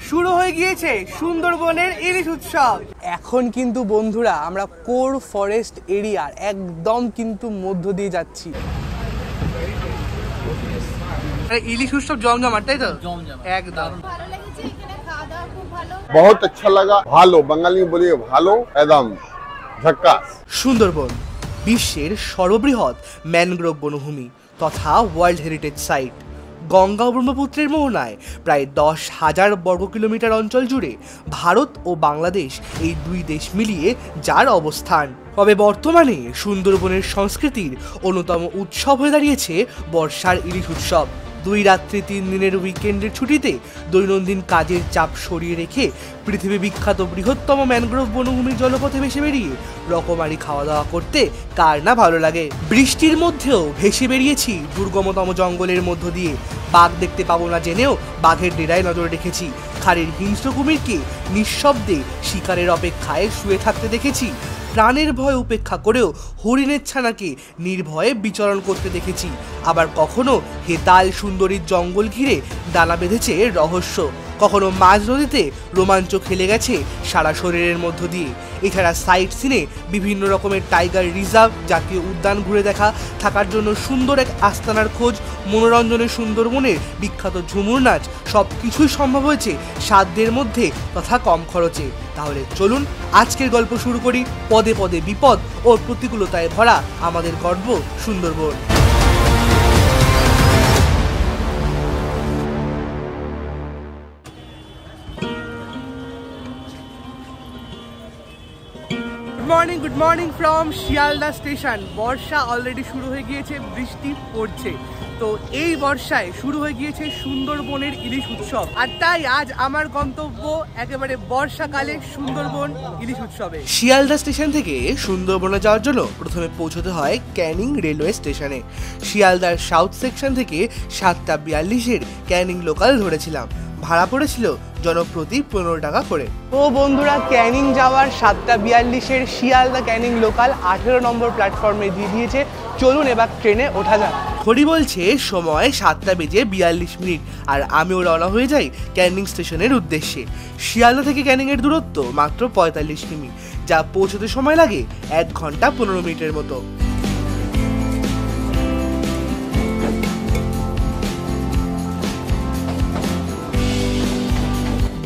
শুরু হয়ে গিয়েছে সুন্দরবনের ইলিশ উৎসব। এখন কিন্তু বন্ধুরা আমরা কোর ফরেস্ট এরিয়ার একদম কিন্তু মধ্য দিয়ে যাচ্ছি। ইলিশ উৎসব জমজমাট, তাই তো? একদম बहुत अच्छा लगा। ভালো বাঙালি বলিয়ে ভালো, একদম ঝাক্কাস। সুন্দরবন বিশ্বের সর্ববৃহৎ ম্যানগ্রোভ বনভূমি তথা ওয়ার্ল্ড হেরিটেজ সাইট। গঙ্গা ও ব্রহ্মপুত্রের মোহনায় প্রায় 10,000 বর্গ কিলোমিটার অঞ্চল জুড়ে ভারত ও বাংলাদেশ এই দুই দেশ মিলিয়ে যার অবস্থান। তবে বর্তমানে সুন্দরবনের সংস্কৃতির অন্যতম উৎসব হয়ে দাঁড়িয়েছে বর্ষার ইলিশ উৎসব। 2 রাত্রি 3 দিনের উইকেন্ডের ছুটিতে দৈনন্দিন কাজের চাপ সরিয়ে রেখে পৃথিবী বিখ্যাত বৃহত্তম ম্যানগ্রোভ বনভূমির জলপথে ভেসে বেরিয়ে রকমারি খাওয়া দাওয়া করতে কার না ভালো লাগে। বৃষ্টির মধ্যেও ভেসে বেরিয়েছি দুর্গমতম জঙ্গলের মধ্য দিয়ে। বাঘ দেখতে পাবো না জেনেও বাঘের ডেরায় নজর রেখেছি। খাড়ির হিংস্র কুমিরকে নিঃশব্দে শিকারের অপেক্ষায় শুয়ে থাকতে দেখেছি। প্রাণের ভয় উপেক্ষা করেও হরিণের ছানাকে নির্ভয়ে বিচরণ করতে দেখেছি। আবার কখনো হেতাল সুন্দরীর জঙ্গল ঘিরে ডানা বেঁধেছে রহস্য। কখনো মাঝ নদীতে রোমাঞ্চ খেলে গেছে সারা শরীরের মধ্য দিয়ে। এছাড়া সাইট সিনে বিভিন্ন রকমের টাইগার রিজার্ভ, জাতীয় উদ্যান ঘুরে দেখা, থাকার জন্য সুন্দর এক আস্তানার খোঁজ, মনোরঞ্জনের সুন্দরবনের বিখ্যাত ঝুমুর নাচ, সব কিছুই সম্ভব হয়েছে সাধ্যের মধ্যে তথা কম খরচে। তাহলে চলুন আজকের গল্প শুরু করি। পদে পদে বিপদ ও প্রতিকূলতায় ভরা আমাদের গর্ব Sundarban. Good morning from Sealdah station. Barsha already শুরু হয়ে গিয়েছে, বৃষ্টি পড়ছে। তো এই বর্ষায় শুরু হয়ে গিয়েছে সুন্দরবনের ইলিশ উৎসব, আর তাই আজ আমার গন্তব্য একেবারে বর্ষাকালে সুন্দরবন ইলিশ উৎসবে। শিয়ালদা স্টেশন থেকে সুন্দরবনে যাওয়ার জন্য প্রথমে পৌঁছতে হয় ক্যানিং রেলওয়ে স্টেশনে। শিয়ালদার সাউথ সেকশন থেকে 7:42-এর ক্যানিং লোকাল ধরেছিলাম। ভাড়া পড়েছিল জনপ্রতি 15 টাকা করে। তো বন্ধুরা, ক্যানিং যাওয়ার 7:42-এর শিয়ালদা ক্যানিং লোকাল 18 নম্বর প্ল্যাটফর্মে দিয়ে দিয়েছে। চলুন এবার ট্রেনে ওঠা যাক। ঘড়ি বলছে সময় 7:42 আর আমিও রওনা হয়ে যাই ক্যানিং স্টেশনের উদ্দেশ্যে। শিয়ালদা থেকে ক্যানিংয়ের দূরত্ব মাত্র 45 কিমি, যা পৌঁছতে সময় লাগে 1 ঘন্টা 15 মিনিটের মতো।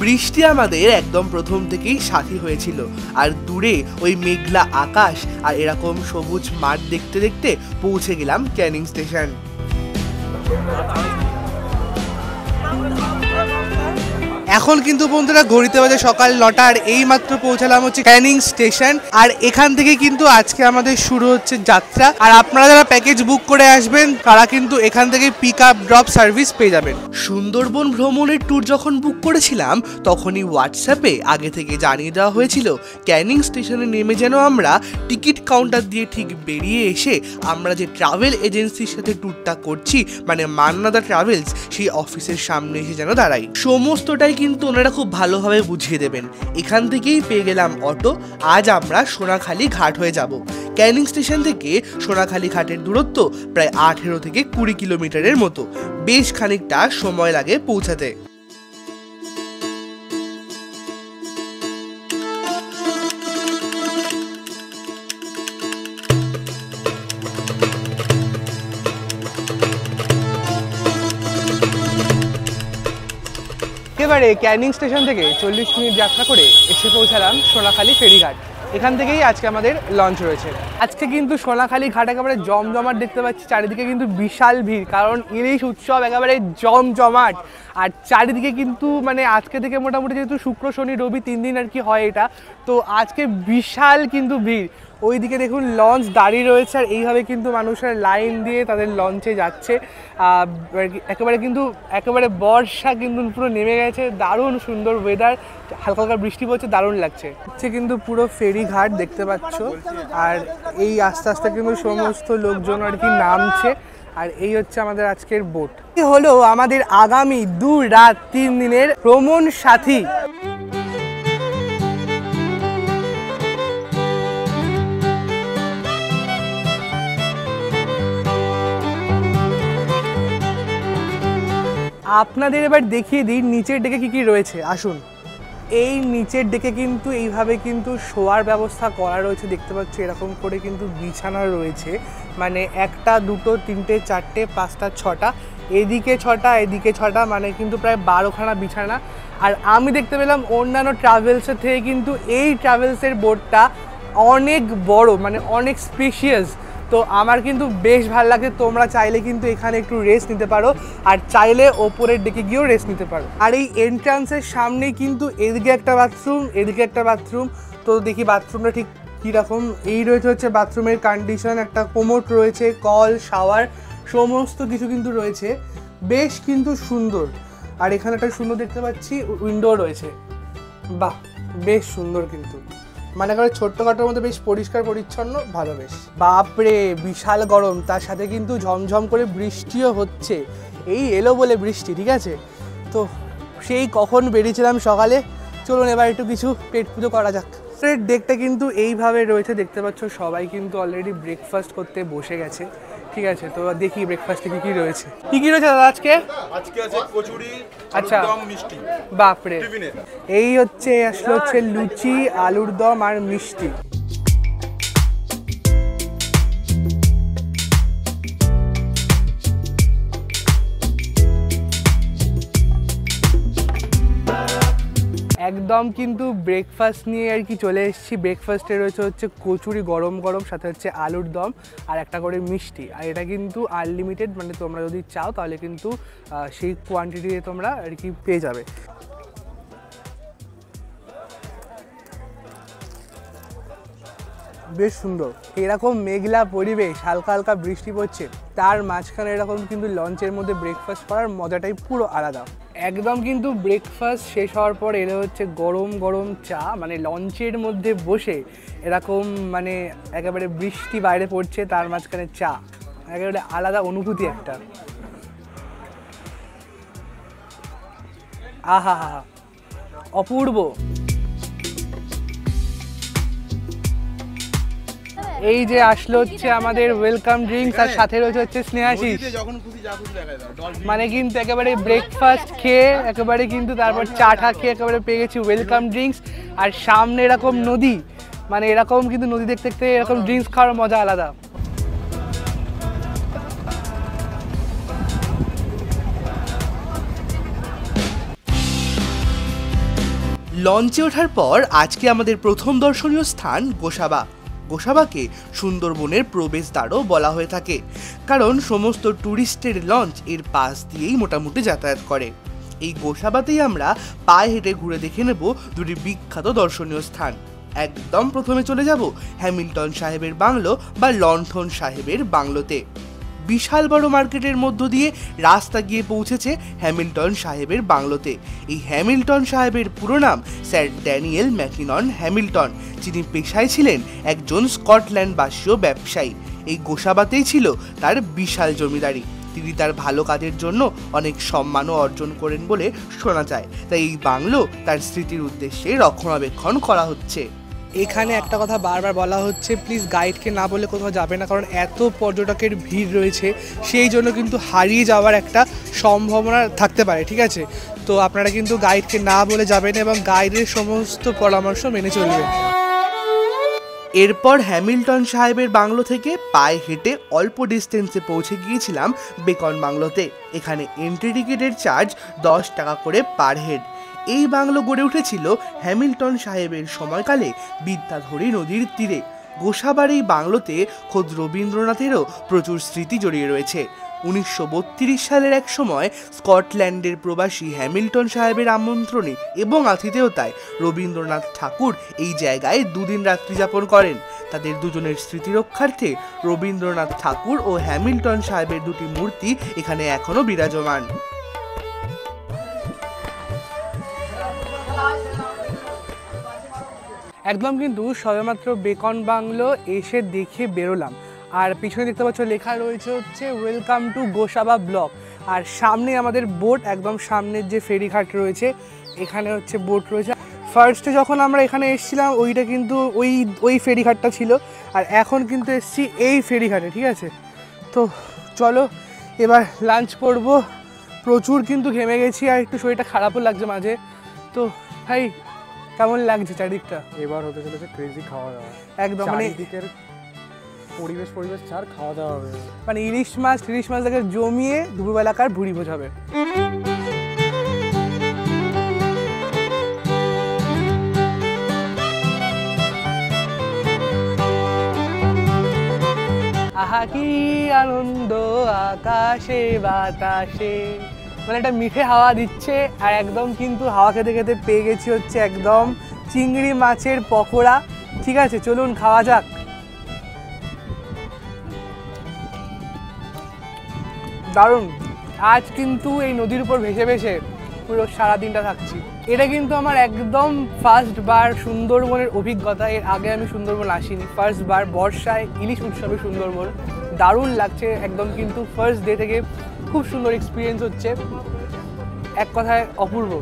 বৃষ্টি আমাদের একদম প্রথম থেকেই সাথী হয়েছিল, আর দূরে ওই মেঘলা আকাশ আর এরকম সবুজ মাঠ দেখতে দেখতে পৌঁছে গেলাম ক্যানিং স্টেশন। এখন কিন্তু বন্ধুরা ঘড়িতে বাজে সকাল 9টা, আর এই মাত্র পৌঁছালাম হচ্ছে ক্যানিং স্টেশন। আর এখান থেকে কিন্তু আজকে আমাদের শুরু হচ্ছে যাত্রা। আর আপনারা যারা প্যাকেজ বুক করে আসবেন তারা কিন্তু এখান থেকে পিক আপ ড্রপ সার্ভিস পেয়ে যাবেন। সুন্দরবন ভ্রমণের ট্যুর যখন বুক করেছিলাম তখনই হোয়াটসঅ্যাপে আগে থেকে জানিয়ে দেওয়া হয়েছিল ক্যানিং স্টেশনে নেমে যেন আমরা টিকিট কাউন্টার দিয়ে ঠিক বেরিয়ে এসে আমরা যে ট্রাভেল এজেন্সির সাথে ট্যুরটা করছি, মানে মান্নাদা ট্রাভেলস, সেই অফিসের সামনে এসে যেন দাঁড়াই। সমস্তটাই কিন্তু ওনারা খুব ভালোভাবে বুঝিয়ে দেবেন। এখান থেকেই পেয়ে গেলাম অটো। আজ আমরা সোনাখালি ঘাট হয়ে যাব। ক্যানিং স্টেশন থেকে সোনাখালি ঘাটের দূরত্ব প্রায় 18 থেকে 20 কিলোমিটারের মতো। বেশ খানিকটা সময় লাগে পৌঁছাতে। এবারে ক্যানিং স্টেশন থেকে 40 মিনিট যাত্রা করে এসে পৌঁছালাম সোনাখালি ফেরিঘাট। এখান থেকেই আজকে আমাদের লঞ্চ রয়েছে। আজকে কিন্তু সোনাখালি ঘাট একেবারে জমজমাট দেখতে পাচ্ছি। চারিদিকে কিন্তু বিশাল ভিড়, কারণ ইলিশ উৎসব একেবারে জমজমাট। আর চারিদিকে কিন্তু মানে আজকে থেকে মোটামুটি যেহেতু শুক্র শনি রবি 3 দিন আর কি হয় এটা, তো আজকে বিশাল কিন্তু ভিড়। ওইদিকে দেখুন লঞ্চ দাঁড়িয়ে রয়েছে, আর এইভাবে কিন্তু মানুষের লাইন দিয়ে তাদের লঞ্চে যাচ্ছে। একেবারে বর্ষা কিন্তু পুরো নেমে গেছে, দারুণ সুন্দর ওয়েদার, হালকা হালকা বৃষ্টি পড়ছে, দারুণ লাগছে। হচ্ছে কিন্তু পুরো ফেরি ঘাট দেখতে পাচ্ছ, আর এই আস্তে আস্তে কিন্তু সমস্ত লোকজন আর কি নামছে। আর এই হচ্ছে আমাদের আজকের বোট। এই হলো আমাদের আগামী 2 রাত 3 দিনের ভ্রমণ সাথী। আপনাদের এবার দেখিয়ে দিই নিচের ডেকে কি কি রয়েছে, আসুন। এই নিচের ডেকে কিন্তু এইভাবে কিন্তু শোয়ার ব্যবস্থা করা রয়েছে, দেখতে পাচ্ছ এরকম করে কিন্তু বিছানা রয়েছে, মানে 1টা 2টো 3টে 4টে 5টা 6টা, এদিকে 6টা এদিকে 6টা, মানে কিন্তু প্রায় 12খানা বিছানা। আর আমি দেখতে পেলাম অন্যান্য ট্রাভেলসের থেকে কিন্তু এই ট্রাভেলসের বোটটা অনেক বড়, মানে অনেক স্পেশিয়াস। তো আমার কিন্তু বেশ ভালো লাগে। তোমরা চাইলে কিন্তু এখানে একটু রেস্ট নিতে পারো, আর চাইলে ওপরের দিকে গিয়েও রেস্ট নিতে পারো। আর এই এন্ট্রান্সের সামনেই কিন্তু এদিকে একটা বাথরুম, এদিকে একটা বাথরুম। তো দেখি বাথরুমটা ঠিক কীরকম। এই রয়েছে হচ্ছে বাথরুমের কন্ডিশন, একটা কোমোড রয়েছে, কল, শাওয়ার সমস্ত কিছু কিন্তু রয়েছে, বেশ কিন্তু সুন্দর। আর এখানে একটা সুন্দর দেখতে পাচ্ছি উইন্ডো রয়েছে, বাহ বেশ সুন্দর কিন্তু, মানে করে ছোট্টখাটোর মধ্যে বেশ পরিষ্কার পরিচ্ছন্ন, ভালো বেশ। বাপরে বিশাল গরম, তার সাথে কিন্তু ঝমঝম করে বৃষ্টিও হচ্ছে, এই এলো বলে বৃষ্টি, ঠিক আছে। তো সেই কখন বেরিয়েছিলাম সকালে, চলুন এবার একটু কিছু পেট পুজো করা যাক। ডেকটা কিন্তু এইভাবে রয়েছে, দেখতে পাচ্ছ সবাই কিন্তু অলরেডি ব্রেকফাস্ট করতে বসে গেছে, ঠিক আছে। তো দেখি ব্রেকফাস্টে কি কি রয়েছে। কি কি রয়েছে দাদা আজকে? আজকে আছে কচুরি, আচ্ছা, আলুর দম, মিষ্টি। বাপরে, টিফিনে এই হচ্ছে আসলে হচ্ছে লুচি, আলুর দম আর মিষ্টি। একদম কিন্তু ব্রেকফাস্ট নিয়ে আর কি চলে এসেছি। ব্রেকফাস্টে রয়েছে হচ্ছে কচুরি গরম গরম, সাথে হচ্ছে আলুর দম আর একটা করে মিষ্টি। আর এটা কিন্তু আনলিমিটেড, মানে তোমরা যদি চাও তাহলে কিন্তু সেই কোয়ান্টিটিতে তোমরা আর কি পেয়ে যাবে। বেশ সুন্দর, এরকম মেঘলা পরিবেশ, হালকা হালকা বৃষ্টি পড়ছে, তার মাঝখানে এরকম কিন্তু লঞ্চের মধ্যে ব্রেকফাস্ট করার মজাটাই পুরো আলাদা। একদম কিন্তু ব্রেকফাস্ট শেষ হওয়ার পর এরা হচ্ছে গরম গরম চা, মানে লঞ্চের মধ্যে বসে এরকম, মানে একেবারে বৃষ্টি বাইরে পড়ছে, তার মাঝখানে চা, একেবারে আলাদা অনুভূতি একটা। আহা হা হা, অপূর্ব। এই যে আসলো হচ্ছে আমাদের ওয়েলকাম ড্রিঙ্কস, আর সাথে রয়েছে হচ্ছে স্নেহাশিস, মানে কিন্তু একেবারে ব্রেকফাস্ট খেয়ে একেবারে কিন্তু তারপর চা টা খেয়ে একেবারে পেয়ে গেছি ওয়েলকাম ড্রিঙ্কস। আর সামনে এরকম নদী, মানে এরকম কিন্তু নদী দেখতে দেখতে এরকম ড্রিঙ্কস খাওয়ার মজা আলাদা। লঞ্চে ওঠার পর আজকে আমাদের প্রথম দর্শনীয় স্থান গোসাবা। গোসাবাকে সুন্দরবনের প্রবেশদ্বারও বলা হয়ে থাকে, কারণ সমস্ত ট্যুরিস্টের লঞ্চ এর পাশ দিয়েই মোটামুটি যাতায়াত করে। এই গোসাবাতেই আমরা পায়ে হেঁটে ঘুরে দেখে নেব দুটি বিখ্যাত দর্শনীয় স্থান। একদম প্রথমে চলে যাব হ্যামিল্টন সাহেবের বাংলো বা লণ্ঠন সাহেবের বাংলোতে। বিশাল বড় মার্কেটের মধ্য দিয়ে রাস্তা গিয়ে পৌঁছেছে হ্যামিল্টন সাহেবের বাংলোতে। এই হ্যামিল্টন সাহেবের পুরো নাম স্যার ড্যানিয়েল ম্যাকিনন হ্যামিল্টন, যিনি পেশায় ছিলেন একজন স্কটল্যান্ডবাসীয় ব্যবসায়ী। এই গোসাবাতেই ছিল তার বিশাল জমিদারি। তিনি তার ভালো কাজের জন্য অনেক সম্মানও অর্জন করেন বলে শোনা যায়, তাই এই বাংলো তার স্মৃতির উদ্দেশ্যে রক্ষণাবেক্ষণ করা হচ্ছে। এখানে একটা কথা বারবার বলা হচ্ছে, প্লিজ গাইডকে না বলে কোথাও যাবে না, কারণ এত পর্যটকের ভিড় রয়েছে, সেই জন্য কিন্তু হারিয়ে যাওয়ার একটা সম্ভাবনা থাকতে পারে, ঠিক আছে। তো আপনারা কিন্তু গাইডকে না বলে যাবেন এবং গাইডের সমস্ত পরামর্শ মেনে চলবেন। এরপর হ্যামিল্টন সাহেবের বাংলো থেকে পায়ে হেঁটে অল্প ডিস্টেন্সে পৌঁছে গিয়েছিলাম বেকন বাংলোতে। এখানে এন্ট্রি টিকিটের চার্জ 10 টাকা করে পার হেড। এই বাংলো গড়ে উঠেছিল হ্যামিল্টন সাহেবের সময়কালে বিদ্যাধরী নদীর তীরে। গোসাবার এই বাংলোতে খোদ রবীন্দ্রনাথেরও প্রচুর স্মৃতি জড়িয়ে রয়েছে। 1932 সালের এক সময় স্কটল্যান্ডের প্রবাসী হ্যামিল্টন সাহেবের আমন্ত্রণে এবং আতিথেয়তায় রবীন্দ্রনাথ ঠাকুর এই জায়গায় 2 দিন রাত্রি যাপন করেন। তাদের দুজনের স্মৃতি রক্ষার্থে রবীন্দ্রনাথ ঠাকুর ও হ্যামিল্টন সাহেবের দুটি মূর্তি এখানে এখনো বিরাজমান। একদম কিন্তু সবেমাত্র বেকন বাংলো এসে দেখে বেরোলাম, আর পিছনে দেখতে পাচ্ছ লেখা রয়েছে হচ্ছে ওয়েলকাম টু গোসাবা ব্লক। আর সামনে আমাদের বোট, একদম সামনের যে ফেরিঘাট রয়েছে এখানে হচ্ছে বোট রয়েছে। ফার্স্টে যখন আমরা এখানে এসেছিলাম ওইটা কিন্তু ওই ফেরিঘাটটা ছিল, আর এখন কিন্তু এসছি এই ফেরিঘাটে, ঠিক আছে। তো চলো এবার লাঞ্চ করব। প্রচুর কিন্তু ঘেমে গেছি আর একটু শরীরটা খারাপও লাগছে মাঝে। তো ভাই কেমন লাগছে চারিদিকটা? এবার হতে চলেছে ক্রেজি খাওয়া দাওয়া, একদম মানে চারিদিকের পরিবেশ ছাড় খাওয়া দাওয়া হবে। মানে ইলিশ মাছ থেকে জমিয়ে দুপুরবেলাকার ভুড়ি ভোজ হবে। আহা কি আনন্দ আকাশে বাতাসে, মানে একটা মিঠে হাওয়া দিচ্ছে আর একদম কিন্তু হাওয়া খেতে খেতে পেয়ে গেছি হচ্ছে একদম চিংড়ি মাছের পকোড়া। ঠিক আছে চলুন খাওয়া যাক। দারুণ। আজ কিন্তু এই নদীর উপর ভেসে ভেসে পুরো সারাদিনটা থাকছি। এটা কিন্তু আমার একদম ফার্স্ট বার সুন্দরবনের অভিজ্ঞতা। এর আগে আমি সুন্দরবন আসিনি, ফার্স্ট বার বর্ষায় ইলিশ উৎসবে সুন্দরবন। দারুণ লাগছে একদম, কিন্তু ফার্স্ট ডে থেকে খুব সুন্দর এক্সপিরিয়েন্স হচ্ছে, এক কথায় অপূর্ব।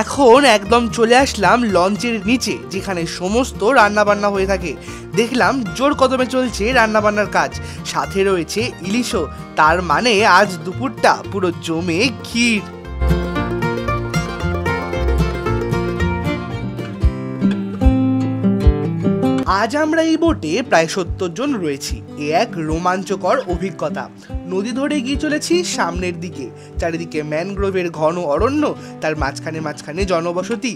এখন একদম চলে আসলাম লঞ্চের নিচে, যেখানে সমস্ত রান্নাবান্না হয়ে থাকে। দেখলাম জোর কদমে চলছে রান্নাবান্নার কাজ, সাথে রয়েছে ইলিশও। তার মানে আজ দুপুরটা পুরো জমে ক্ষীর। আজ আমরা এই বোটে প্রায় 70 জন রয়েছি। এ এক রোমাঞ্চকর অভিজ্ঞতা। নদী ধরে এগিয়ে চলেছি সামনের দিকে, চারিদিকে ম্যানগ্রোভের ঘন অরণ্য, তার মাঝখানে জনবসতি।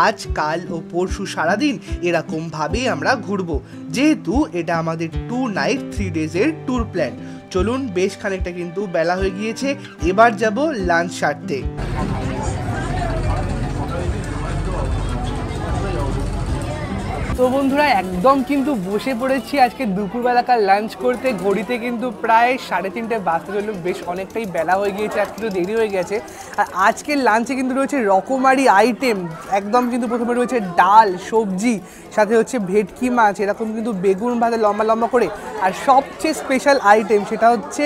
আজ কাল ও পরশু সারাদিন এরকম ভাবেই আমরা ঘুরবো, যেহেতু এটা আমাদের 2 নাইট 3 ডেজের ট্যুর প্ল্যান। চলুন, বেশ খানিকটা কিন্তু বেলা হয়ে গিয়েছে, এবার যাব লাঞ্চ সারতে। তো বন্ধুরা একদম কিন্তু বসে পড়েছি আজকে দুপুরবেলাকার লাঞ্চ করতে। ঘড়িতে কিন্তু প্রায় 3:30 বাজতে চললো, বেশ অনেকটাই বেলা হয়ে গিয়েছে, আজকে তো দেরি হয়ে গেছে। আর আজকের লাঞ্চে কিন্তু রয়েছে রকমারি আইটেম। একদম কিন্তু প্রথমে রয়েছে ডাল, সবজি, সাথে হচ্ছে ভেটকি মাছ, এরকম কিন্তু বেগুন ভাজা লম্বা লম্বা করে। আর সবচেয়ে স্পেশাল আইটেম সেটা হচ্ছে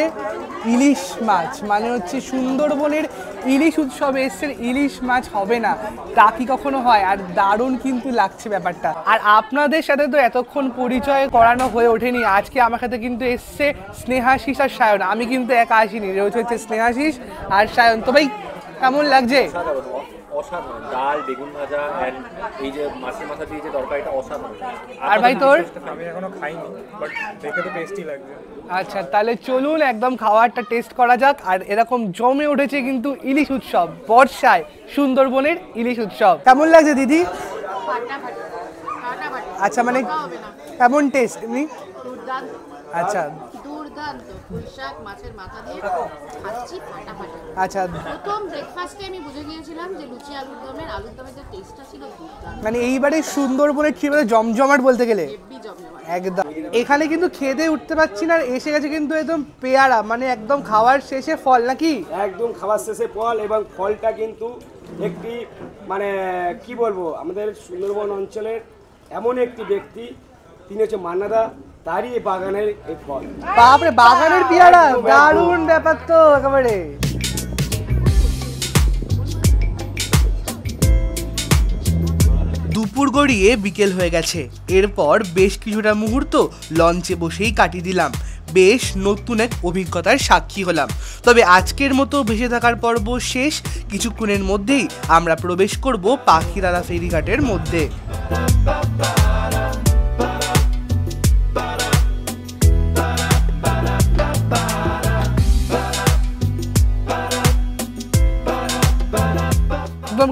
ইলিশ মাছ। মানে হচ্ছে সুন্দরবনের ইলিশ উৎসবে এসছে, ইলিশ মাছ হবে না তা কি কখনো হয়? আর দারুণ কিন্তু লাগছে ব্যাপারটা। আর আপনাদের সাথে তো এতক্ষণ পরিচয় করানো হয়ে ওঠেনি। আজকে আমার সাথে কিন্তু এসছে স্নেহাশিস আর সায়ন। আমি কিন্তু একা আসিনি, রয়েছে হচ্ছে স্নেহাশিস আর সায়ন। তো ভাই কেমন লাগছে? অসাধারণ। ডাল, বেগুন ভাজা এন্ড এই যে মাছের মাথা দিয়ে যে তরকারিটা অসাধারণ। আর ভাই তোর? আমি এখনো খাইনি, বাট দেখে তো টেস্টি লাগছে। আচ্ছা তাহলে চলুন একদম খাবারটা টেস্ট করা যাক। আর এরকম জমে উঠেছে কিন্তু ইলিশ উৎসব, বর্ষায় সুন্দরবনের ইলিশ উৎসব। কেমন লাগছে দিদি? আচ্ছা মানে কেমন টেস্ট এমনি? আচ্ছা দুর্দান্ত। পুঁইশাক মাছের মাথা দিয়ে খাচ্ছি ফাটাফাটি। আচ্ছা, প্রথম ব্রেকফাস্টে আমি বুঝে গিয়েছিলাম যে লুচি আলুর দমের যে টেস্টটা ছিল দুর্দান্ত। মানে এইবারে সুন্দরবনের ক্ষীর জমজমাট বলতে গেলে হেভি জমজমাট একদম। এখানে কিন্তু খেতে উঠতে পারছি না, আর এসে গেছে কিন্তু একদম পেয়ারা, মানে একদম খাওয়ার শেষে ফল নাকি? একদম খাবার শেষে ফল, এবং ফলটা কিন্তু একটি মানে কি বলবো, আমাদের সুন্দরবন অঞ্চলের এমন একটি ব্যক্তি, তিনি হচ্ছে মান্নাদা, তারই এই বাগানের এই ফল। বাপরে, বাগানের পেয়ারা, দারুণ ব্যাপার তো একেবারে। দুপুর গড়িয়ে বিকেল হয়ে গেছে। এরপর বেশ কিছুটা মুহূর্ত লঞ্চে বসেই কাটিয়ে দিলাম। বেশ নতুন এক অভিজ্ঞতার সাক্ষী হলাম। তবে আজকের মতো ভেসে থাকার পর্ব শেষ। কিছুক্ষণের মধ্যেই আমরা প্রবেশ করব পাখিরালা ফেরিঘাটের মধ্যে।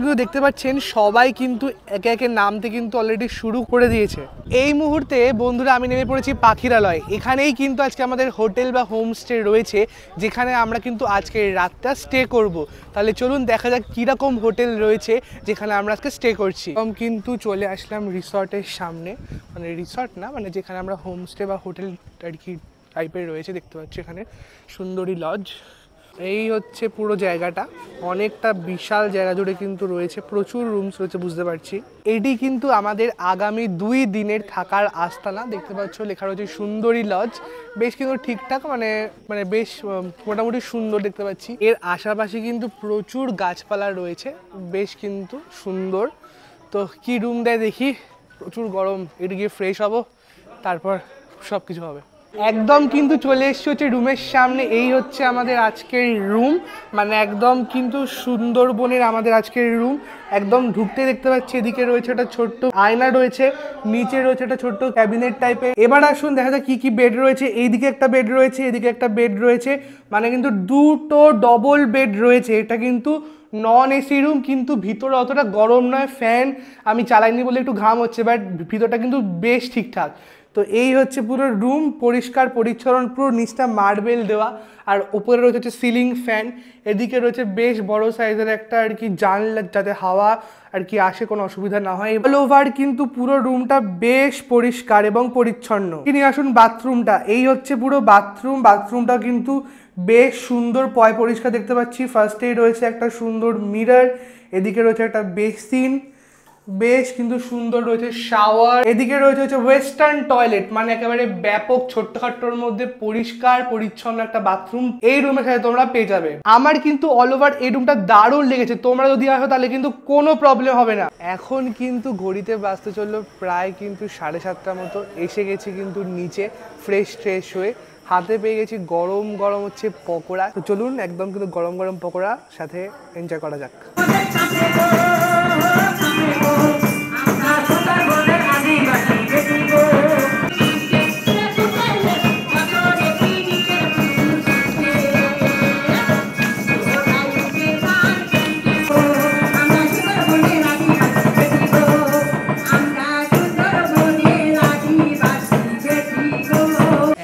কিন্তু দেখতে পাচ্ছেন সবাই কিন্তু একে একে নামতে কিন্তু অলরেডি শুরু করে দিয়েছে। এই মুহূর্তে বন্ধুরা আমি নেমে পড়েছি পাখিরালয়। এখানেই কিন্তু আজকে আমাদের হোটেল বা হোমস্টে রয়েছে, যেখানে আমরা কিন্তু আজকে রাতটা স্টে করব। তাহলে চলুন দেখা যাক কীরকম হোটেল রয়েছে যেখানে আমরা আজকে স্টে করছি। কিন্তু চলে আসলাম রিসর্টের সামনে, মানে রিসর্ট না, মানে যেখানে আমরা হোমস্টে বা হোটেল আর কি টাইপের রয়েছে। দেখতে পাচ্ছি এখানে সুন্দরী লজ, এই হচ্ছে পুরো জায়গাটা, অনেকটা বিশাল জায়গা জুড়ে কিন্তু রয়েছে, প্রচুর রুমস রয়েছে বুঝতে পারছি। এটি কিন্তু আমাদের আগামী 2 দিনের থাকার আস্তানা। দেখতে পাচ্ছ লেখা রয়েছে সুন্দরী লজ। বেশ কিন্তু ঠিকঠাক মানে মানে বেশ মোটামুটি সুন্দর দেখতে পাচ্ছি। এর আশেপাশে কিন্তু প্রচুর গাছপালা রয়েছে, বেশ কিন্তু সুন্দর। তো কি রুম দেয় দেখি, প্রচুর গরম, এটি গিয়ে ফ্রেশ হব, তারপর সব কিছু হবে। একদম কিন্তু চলে এসেছি হচ্ছে রুমের সামনে। এই হচ্ছে আমাদের আজকের রুম, মানে একদম কিন্তু সুন্দরবনের আমাদের আজকের রুম। একদম ঢুকতে দেখতে পাচ্ছি এদিকে রয়েছে একটা ছোট্ট আয়না রয়েছে, নিচে রয়েছে একটা ছোট্ট ক্যাবিনেট টাইপের। এবার আসুন দেখা যাক কি কি বেড রয়েছে। এইদিকে একটা বেড রয়েছে, এদিকে একটা বেড রয়েছে, মানে কিন্তু দুটো ডবল বেড রয়েছে। এটা কিন্তু নন এসি রুম, কিন্তু ভিতরে অতটা গরম নয়, ফ্যান আমি চালাইনি বলে একটু ঘাম হচ্ছে, বাট ভিতরটা কিন্তু বেশ ঠিকঠাক। তো এই হচ্ছে পুরো রুম, পরিষ্কার পরিচ্ছন্ন, পুরো নিচটা মার্বেল দেওয়া, আর ওপরে রয়েছে হচ্ছে সিলিং ফ্যান। এদিকে রয়েছে বেশ বড় সাইজের একটা আর কি জানলা, যাতে হাওয়া আর কি আসে, কোনো অসুবিধা না হয়। অল ওভার কিন্তু পুরো রুমটা বেশ পরিষ্কার এবং পরিচ্ছন্ন। নিয়ে আসুন বাথরুমটা। এই হচ্ছে পুরো বাথরুম। বাথরুমটা কিন্তু বেশ সুন্দর পয় পরিষ্কার দেখতে পাচ্ছি। ফার্স্টেই রয়েছে একটা সুন্দর মিরর, এদিকে রয়েছে একটা বেসিন, বেশ কিন্তু সুন্দর রয়েছে শাওয়ার, এদিকে রয়েছে হচ্ছে ওয়েস্টার্ন টয়লেট, মানে একেবারে ব্যাপক ছোট্টখাট্টোর মধ্যে পরিষ্কার পরিচ্ছন্ন একটা বাথরুম এই রুমের সাথে তোমরা পেয়ে যাবে। আমার কিন্তু অল ওভার এই রুমটা দারুণ লেগেছে। তোমরা যদি আসো তাহলে কিন্তু কোনো প্রবলেম হবে না। এখন কিন্তু ঘড়িতে বাজতে চললো প্রায় কিন্তু 7:30 মতো। এসে গেছি কিন্তু নিচে ফ্রেশ হয়ে, হাতে পেয়ে গেছি গরম গরম হচ্ছে পকোড়া। তো চলুন একদম কিন্তু গরম গরম পকোড়া সাথে এনজয় করা যাক।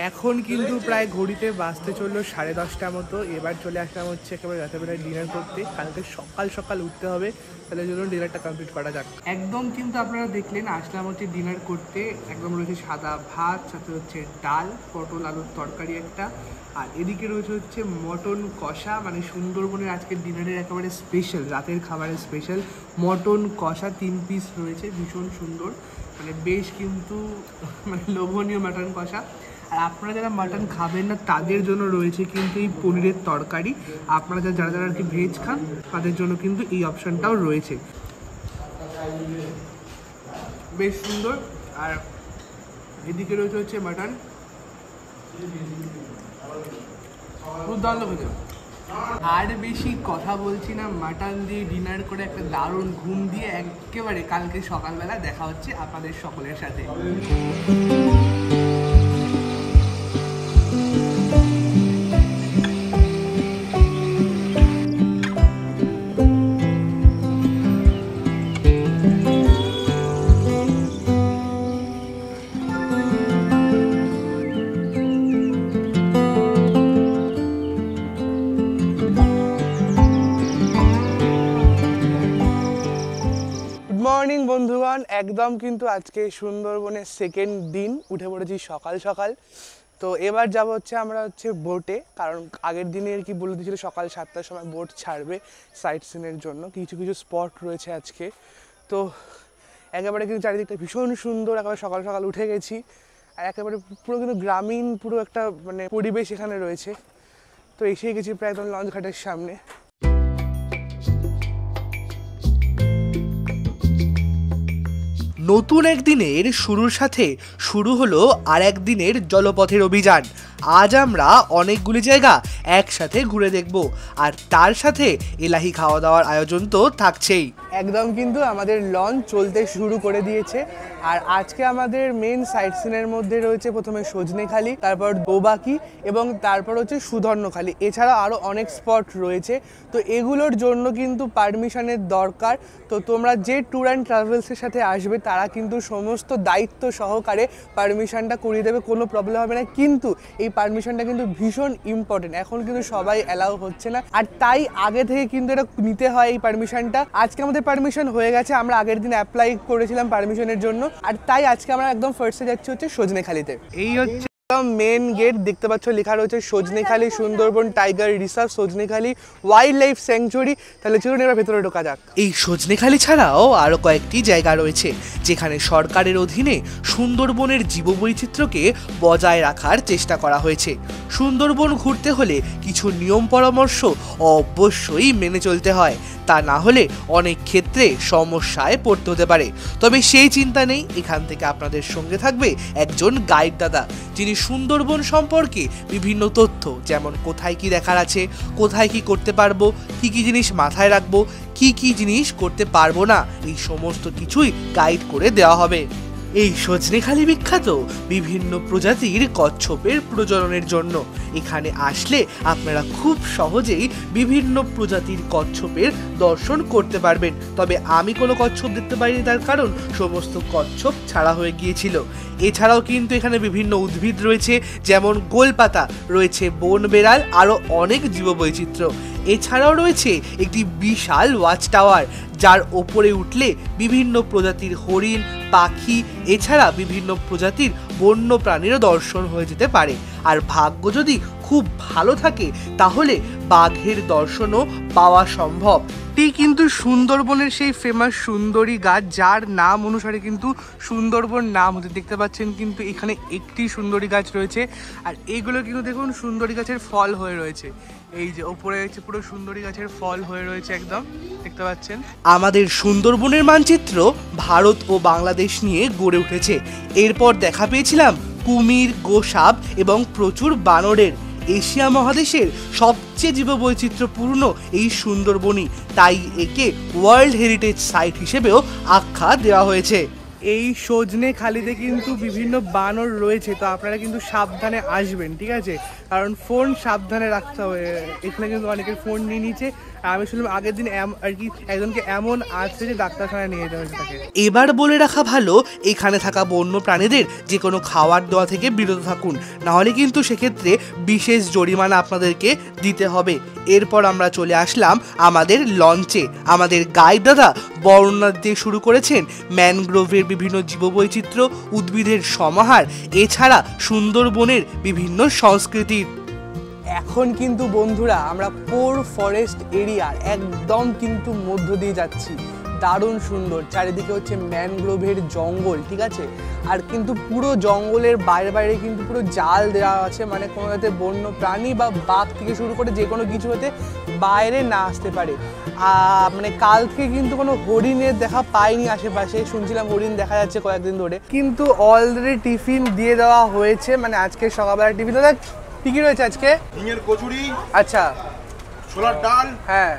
এখন কিন্তু প্রায় ঘড়িতে বাজতে চললো 10:30 মতো। এবার চলে আসলাম হচ্ছে একেবারে রাতেরবেলায় ডিনার করতে। কালকে সকাল সকাল উঠতে হবে, তাহলে চলুন ডিনারটা কমপ্লিট করা যাক। একদম কিন্তু আপনারা দেখলেন আসলাম হচ্ছে ডিনার করতে। একদম রয়েছে সাদা ভাত, সাথে হচ্ছে ডাল, পটল আলুর তরকারি একটা, আর এদিকে রয়েছে হচ্ছে মটন কষা, মানে সুন্দরবনের আজকের ডিনারের একেবারে স্পেশাল, রাতের খাবারের স্পেশাল মটন কষা 3 পিস রয়েছে, ভীষণ সুন্দর, মানে বেশ কিন্তু মানে লোভনীয় মটন কষা। আর আপনারা যারা মাটন খাবেন না তাদের জন্য রয়েছে কিন্তু এই পনিরের তরকারি। আপনারা যারা যারা আর কি ভেজ খান তাদের জন্য কিন্তু এই অপশানটাও রয়েছে, বেশ সুন্দর। আর এদিকে রয়েছে হচ্ছে মাটন, দুর্দান্ত খেতে। আর বেশি কথা বলছি না, মাটন দিয়ে ডিনার করে একটা দারুণ ঘুম দিয়ে একেবারে কালকে সকালবেলা দেখা হচ্ছে আপনাদের সকলের সাথে। মর্নিং বন্ধুগণ, একদম কিন্তু আজকে সুন্দরবনের সেকেন্ড দিন, উঠে পড়েছি সকাল সকাল। তো এবার যাব হচ্ছে আমরা হচ্ছে বোটে, কারণ আগের দিনে আর কি বলে দিয়েছিল সকাল 7টার সময় বোট ছাড়বে সাইট সিনের জন্য। কিছু কিছু স্পট রয়েছে আজকে, তো একেবারে কিন্তু চারিদিকটা ভীষণ সুন্দর। একেবারে সকাল সকাল উঠে গেছি, আর একেবারে পুরো কিন্তু গ্রামীণ পুরো একটা মানে পরিবেশ এখানে রয়েছে। তো এসে গেছি প্রায় একদম লঞ্চ ঘাটের সামনে। নতুন একদিনের শুরুর সাথে শুরু হলো আর একদিনের জলপথের অভিযান। আজ আমরা অনেকগুলি জায়গা একসাথে ঘুরে দেখব, আর তার সাথে এলাহি খাওয়া দাওয়ার আয়োজন তো থাকছেই। একদম কিন্তু আমাদের লঞ্চ চলতে শুরু করে দিয়েছে, আর আজকে আমাদের মেন সাইট সিনের মধ্যে রয়েছে প্রথমে সজনেখালি, তারপর দোবাকি এবং তারপর হচ্ছে সুধর্ণখালি। এছাড়া আরও অনেক স্পট রয়েছে, তো এগুলোর জন্য কিন্তু পারমিশনের দরকার। তো তোমরা যে ট্যুর অ্যান্ড ট্রাভেলসের সাথে আসবে তারা কিন্তু সমস্ত দায়িত্ব সহকারে পারমিশনটা করিয়ে দেবে, কোনো প্রবলেম হবে না। কিন্তু এই পারমিশনটা কিন্তু ভীষণ ইম্পর্টেন্ট, এখন কিন্তু সবাই অ্যালাউ হচ্ছে না, আর তাই আগে থেকে কিন্তু এটা নিতে হয় এই পারমিশনটা। আজকে আমাদের পারমিশন হয়ে গেছে, আমরা আগের দিন অ্যাপ্লাই করেছিলাম পারমিশনের জন্য, আর তাই আজকে আমরা একদম ফার্স্টে যাচ্ছি হচ্ছে সজনেখালিতে। এই হচ্ছে মেন গেট দেখতে পাচ্ছ লেখা রয়েছে Sajnekhali Sundarban tiger reserve, Sajnekhali wild life sanctuary. তাহলে চলুন এবার ভেতরে ঢোকা যাক। এই সজনেখালি ছাড়াও আরও কয়েকটি জায়গা রয়েছে যেখানে সরকারের অধীনে সুন্দরবনের জীববৈচিত্র্যকে বজায় রাখার চেষ্টা করা হয়েছে। সুন্দরবন ঘুরতে হলে কিছু নিয়ম পরামর্শ অবশ্যই মেনে চলতে হয়, তা না হলে অনেক ক্ষেত্রে সমস্যায় পড়তে হতে পারে। তবে সেই চিন্তা নেই, এখান থেকে আপনাদের সঙ্গে থাকবে একজন গাইড দাদা, যিনি সুন্দরবন সম্পর্কে বিভিন্ন তথ্য, যেমন কোথায় কি দেখার আছে, কোথায় কি করতে পারবো, কি কি জিনিস মাথায় রাখবো, কি কি জিনিস করতে পারবো না, এই সমস্ত কিছুই গাইড করে দেওয়া হবে। এই সজনেখালি বিখ্যাত বিভিন্ন প্রজাতির কচ্ছপের প্রজননের জন্য। এখানে আসলে আপনারা খুব সহজেই বিভিন্ন প্রজাতির কচ্ছপের দর্শন করতে পারবেন। তবে আমি কোনো কচ্ছপ দেখতে পাইনি, তার কারণ সমস্ত কচ্ছপ ছাড়া হয়ে গিয়েছিল। এছাড়াও কিন্তু এখানে বিভিন্ন উদ্ভিদ রয়েছে, যেমন গোলপাতা রয়েছে, বন বেড়াল, আরও অনেক জীববৈচিত্র্য। এছাড়াও রয়েছে একটি বিশাল ওয়াচ টাওয়ার, যার ওপরে উঠলে বিভিন্ন প্রজাতির হরিণ, পাখি, এছাড়া বিভিন্ন প্রজাতির বন্য প্রাণীরও দর্শন হয়ে যেতে পারে। আর ভাগ্য যদি খুব ভালো থাকে তাহলে বাঘের দর্শনও পাওয়া সম্ভব। এটি কিন্তু সুন্দরবনের সেই ফেমাস সুন্দরী গাছ, যার নাম অনুসারে কিন্তু সুন্দরবন নাম হতে। দেখতে পাচ্ছেন কিন্তু এখানে একটি সুন্দরী গাছ রয়েছে, আর এইগুলো কিন্তু দেখুন সুন্দরী গাছের ফল হয়ে রয়েছে। এই যে ওপরে রয়েছে পুরো সুন্দরী গাছের ফল হয়ে রয়েছে, একদম দেখতে পাচ্ছেন। আমাদের সুন্দরবনের মানচিত্র ভারত ও বাংলাদেশ নিয়ে গড়ে উঠেছে। এরপর দেখা পেয়েছিলাম কুমির, গোসাপ এবং প্রচুর বানরের। এশিয়া মহাদেশের সবচেয়ে জীববৈচিত্র্যপূর্ণ এই সুন্দরবনই, তাই একে ওয়ার্ল্ড হেরিটেজ সাইট হিসেবেও আখ্যা দেওয়া হয়েছে। এই সজনেখালিতে কিন্তু বিভিন্ন বানর রয়েছে, তো আপনারা কিন্তু সাবধানে আসবেন, ঠিক আছে? কারণ ফোন সাবধানে রাখতে হবে। এখানে কিন্তু অনেকের ফোন নিয়ে নিচ্ছে। আমি শুনলাম আগের দিন আর কি একজনকে এমন আসছে যে ডাক্তারখানায় নিয়ে যাওয়া হয়েছে তাকে। এবার বলে রাখা ভালো, এখানে থাকা বন্য প্রাণীদের যে কোনো খাওয়ার দেওয়া থেকে বিরত থাকুন, নাহলে কিন্তু সেক্ষেত্রে বিশেষ জরিমানা আপনাদেরকে দিতে হবে। এরপর আমরা চলে আসলাম আমাদের লঞ্চে। আমাদের গাইড দাদা বর্ণনা দিয়ে শুরু করেছেন ম্যানগ্রোভের বিভিন্ন জীববৈচিত্র্য, উদ্ভিদের সমাহার, এছাড়া সুন্দরবনের বিভিন্ন সংস্কৃতির। এখন কিন্তু বন্ধুরা আমরা কোর ফরেস্ট এরিয়ার একদম কিন্তু মধ্য দিয়ে যাচ্ছি। দারুণ সুন্দর, চারিদিকে হচ্ছে ম্যানগ্রোভের জঙ্গল, ঠিক আছে? আর কিন্তু পুরো জঙ্গলের বাইরে বাইরে কিন্তু পুরো জাল দেওয়া আছে, মানে কোনো যাতে বন্য প্রাণী বা বাঘ থেকে শুরু করে যে কোনো কিছু হতে বাইরে না আসতে পারে। মানে কাল থেকে কিন্তু কোনো হরিণের দেখা পাইনি আশেপাশে, শুনছিলাম হরিণ দেখা যাচ্ছে কয়েকদিন ধরে। কিন্তু অলরেডি টিফিন দিয়ে দেওয়া হয়েছে, মানে আজকে সকালবেলা টিফিন দাদা কি কি রয়েছে আজকে? ডিমের কচুরি, আচ্ছা, ছোলার ডাল, হ্যাঁ,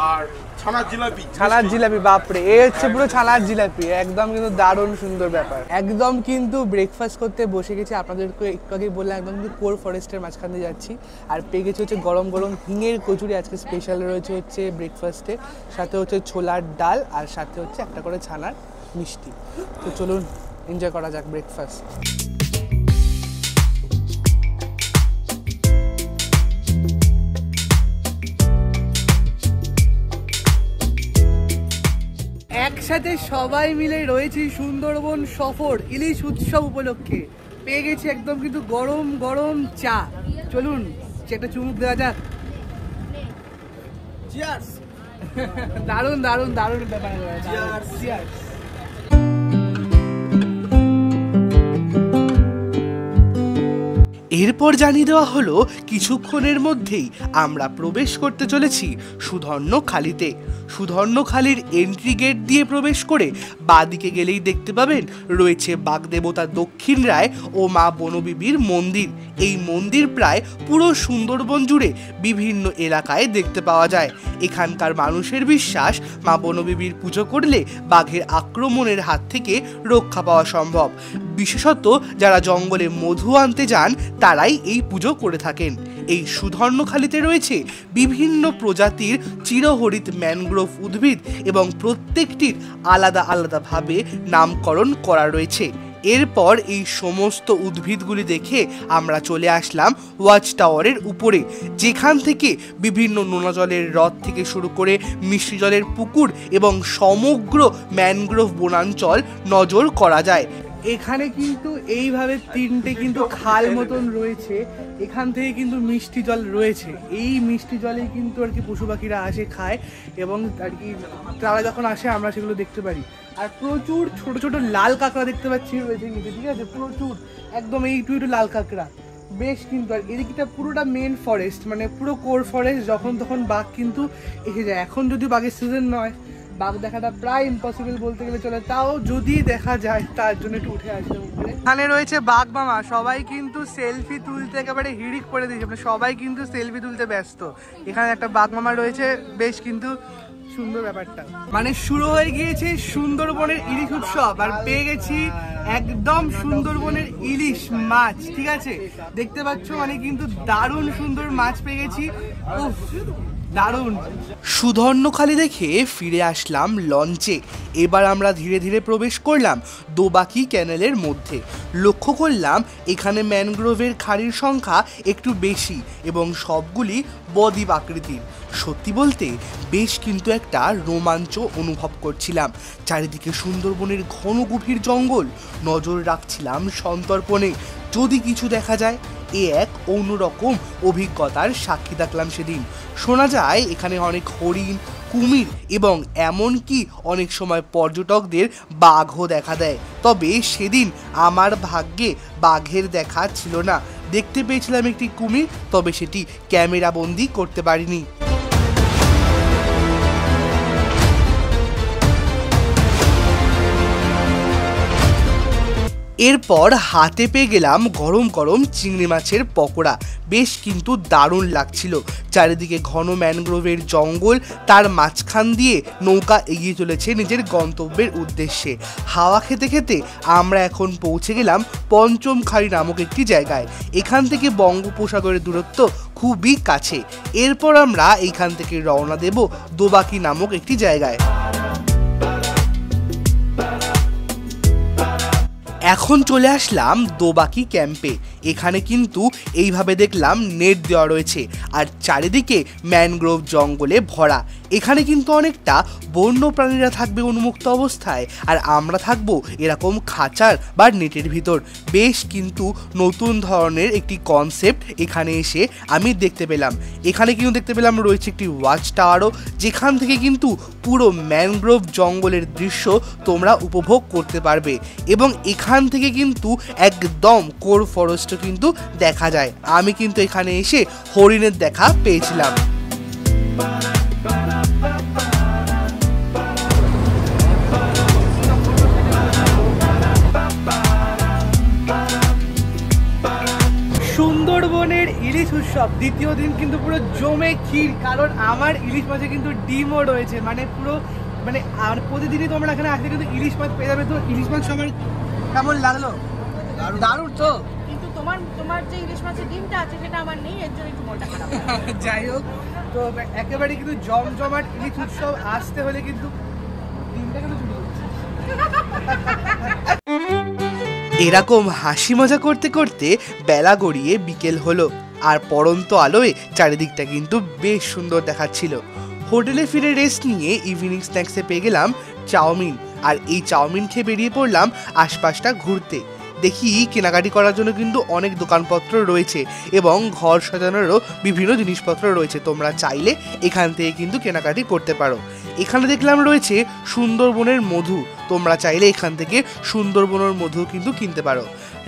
আর ছানার জিলাপি। ছানার জিলাপি, বাপরে, এ হচ্ছে পুরো ছানার জিলাপি, একদম কিন্তু দারুণ সুন্দর ব্যাপার। একদম কিন্তু ব্রেকফাস্ট করতে বসে গেছি, আপনাদেরকে একটু আগে বললাম একদম কিন্তু কোর ফরেস্টের মাঝখান দিয়ে যাচ্ছি। আর পেয়ে গেছে হচ্ছে গরম গরম হিঙের কচুরি, আজকে স্পেশাল রয়েছে হচ্ছে ব্রেকফাস্টে, সাথে হচ্ছে ছোলার ডাল, আর সাথে হচ্ছে একটা করে ছানার মিষ্টি। তো চলুন এনজয় করা যাক ব্রেকফাস্ট। একসাথে সবাই মিলে রয়েছে সুন্দরবন সফর ইলিশ উৎসব উপলক্ষে। পেয়ে গেছি একদম কিন্তু গরম গরম চা। চলুন একটা চুমুক দেওয়া যাক। চিয়ার্স। দারুণ দারুণ দারুণ ব্যাপার। চিয়ার্স। এরপর জানিয়ে দেওয়া হলো কিছুক্ষণের মধ্যেই আমরা প্রবেশ করতে চলেছি সুধর্ণখালিতে। সুধর্ণখালির এন্ট্রি গেট দিয়ে প্রবেশ করে বাঁদিকে গেলেই দেখতে পাবেন রয়েছে বাগদেবতা দক্ষিণ রায় ও মা বনবিবির মন্দির। এই মন্দির প্রায় পুরো সুন্দরবন জুড়ে বিভিন্ন এলাকায় দেখতে পাওয়া যায়। এখানকার মানুষের বিশ্বাস, মা বনবিবির পুজো করলে বাঘের আক্রমণের হাত থেকে রক্ষা পাওয়া সম্ভব। বিশেষত যারা জঙ্গলে মধু আনতে যান তারাই এই পুজো করে থাকেন। এই সুধর্ণখালিতে রয়েছে বিভিন্ন প্রজাতির চিরহরিত ম্যানগ্রোভ উদ্ভিদ এবং প্রত্যেকটির আলাদা আলাদাভাবে নামকরণ করা রয়েছে। এরপর এই সমস্ত উদ্ভিদগুলি দেখে আমরা চলে আসলাম ওয়াচ টাওয়ারের উপরে, যেখান থেকে বিভিন্ন নোনা জলের হ্রদ থেকে শুরু করে মিষ্টি জলের পুকুর এবং সমগ্র ম্যানগ্রোভ বনাঞ্চল নজর করা যায়। এখানে কিন্তু এইভাবে তিনটে কিন্তু খাল মতন রয়েছে, এখান থেকে কিন্তু মিষ্টি জল রয়েছে। এই মিষ্টি জলে কিন্তু আর কি পশু পাখিরা আসে খায় এবং আর কি তারা যখন আসে আমরা সেগুলো দেখতে পারি। আর প্রচুর ছোট ছোট লাল কাঁকড়া দেখতে পাচ্ছি রয়েছে নিচে, ঠিক আছে, প্রচুর একদম একটু লাল কাঁকড়া বেশ। কিন্তু আর এদিকটা পুরোটা মেন ফরেস্ট, মানে পুরো কোর ফরেস্ট, যখন তখন বাঘ কিন্তু এসে যায়। এখন যদি বাঘের সিজন নয়, বাঘ দেখাটা প্রায় ইম্পসিবল বলতে গেলে চলে, তাও যদি দেখা যায় তার জন্য একটু উঠে আসতে উপরে। এখানে রয়েছে বাঘ মামা, সবাই কিন্তু সেলফি তুলতে একেবারে হিড়িক করে দিয়েছে, মানে সবাই কিন্তু সেলফি তুলতে ব্যস্ত। এখানে একটা বাঘ মামা রয়েছে, বেশ কিন্তু সুন্দর ব্যাপারটা। মানে শুরু হয়ে গিয়েছে সুন্দরবনের ইলিশ উৎসব, আর পেয়ে গেছি একদম সুন্দরবনের ইলিশ মাছ, ঠিক আছে, দেখতে পাচ্ছ, মানে কিন্তু দারুণ সুন্দর মাছ পেয়ে গেছি, উফ দারুণ। সুধর্ণখালি দেখে ফিরে আসলাম লঞ্চে। এবার আমরা ধীরে ধীরে প্রবেশ করলাম দোবাকি ক্যানেলের মধ্যে। লক্ষ্য করলাম এখানে ম্যানগ্রোভের খাড়ির সংখ্যা একটু বেশি এবং সবগুলি বদ্বীপ আকৃতির। সত্যি বলতে বেশ কিন্তু একটা রোমাঞ্চ অনুভব করছিলাম। চারিদিকে সুন্দরবনের ঘন গভীর জঙ্গল, নজর রাখছিলাম সন্তর্পণে যদি কিছু দেখা যায়। এ এক অন্যরকম অভিজ্ঞতার সাক্ষী থাকলাম সেদিন। শোনা যায় এখানে অনেক হরিণ, কুমির এবং এমনকি অনেক সময় পর্যটকদের বাঘও দেখা দেয়। তবে সেদিন আমার ভাগ্যে বাঘের দেখা ছিল না। দেখতে পেয়েছিলাম একটি কুমির, তবে সেটি ক্যামেরা বন্দি করতে পারিনি। এরপর হাতে পেয়ে গেলাম গরম গরম চিংড়ি মাছের পকোড়া, বেশ কিন্তু দারুণ লাগছিল। চারিদিকে ঘন ম্যানগ্রোভের জঙ্গল, তার মাঝখান দিয়ে নৌকা এগিয়ে চলেছে নিজের গন্তব্যের উদ্দেশ্যে। হাওয়া খেতে খেতে আমরা এখন পৌঁছে গেলাম পঞ্চমখাড়ি নামক একটি জায়গায়। এখান থেকে বঙ্গোপসাগরের দূরত্ব খুবই কাছে। এরপর আমরা এইখান থেকে রওনা দেব দোবাকি নামক একটি জায়গায়। এখন চলে আসলাম দোবাকি ক্যাম্পে। এখানে কিন্তু এইভাবে দেখলাম নেট দেওয়া রয়েছে আর চারিদিকে ম্যানগ্রোভ জঙ্গলে ভরা। এখানে কিন্তু অনেকটা বন্য প্রাণীরা থাকবে উন্মুক্ত অবস্থায়, আর আমরা থাকবো এরকম খাঁচার বা নেটের ভিতর। বেশ কিন্তু নতুন ধরনের একটি কনসেপ্ট এখানে এসে আমি দেখতে পেলাম। এখানে কিন্তু দেখতে পেলাম রয়েছে একটি ওয়াচ টাওয়ারও, যেখান থেকে কিন্তু পুরো ম্যানগ্রোভ জঙ্গলের দৃশ্য তোমরা উপভোগ করতে পারবে এবং এখান থেকে কিন্তু একদম কোর ফরেস্টও কিন্তু দেখা যায়। আমি কিন্তু এখানে এসে হরিণের দেখা পেয়েছিলাম। সুন্দরবনের ইলিশ উৎসব দ্বিতীয় দিন কিন্তু পুরো জমে ক্ষীর, কারণ আমার ইলিশ মাছে কিন্তু ডিমও রয়েছে। মানে পুরো মানে আর প্রতিদিনই তোমরা এখানে আসলে কিন্তু ইলিশ মাছ পেয়ে যাবে। তো ইলিশ মাছ সবার কেমন লাগলো? দারুণ তো। কিন্তু তোমার যে ইলিশ মাছের ডিমটা আছে সেটা আমার নেই, এর জন্য একটু মনটা খারাপ। যাই হোক, তো একেবারে কিন্তু জমজমাট ইলিশ উৎসব আসতে হলে কিন্তু ডিমটা কিন্তু চুরি করছে। এরকম হাসি মজা করতে করতে বেলা গড়িয়ে বিকেল হলো, আর পড়ন্ত আলোয় চারিদিকটা কিন্তু বেশ সুন্দর দেখাচ্ছিল। হোটেলে ফিরে রেস্ট নিয়ে ইভিনিং স্ন্যাক্সে পেয়ে গেলাম চাউমিন, আর এই চাউমিন খেয়ে বেরিয়ে পড়লাম আশপাশটা ঘুরতে। দেখি কেনাকাটি করার জন্য কিন্তু অনেক দোকানপত্র রয়েছে এবং ঘর সাজানোরও বিভিন্ন জিনিসপত্র রয়েছে। তোমরা চাইলে এখান থেকে কিন্তু কেনাকাটি করতে পারো। এখানে দেখলাম রয়েছে সুন্দরবনের মধু, তোমরা চাইলে এখান থেকে সুন্দরবনের মধু কিন্তু কিনতে পারো।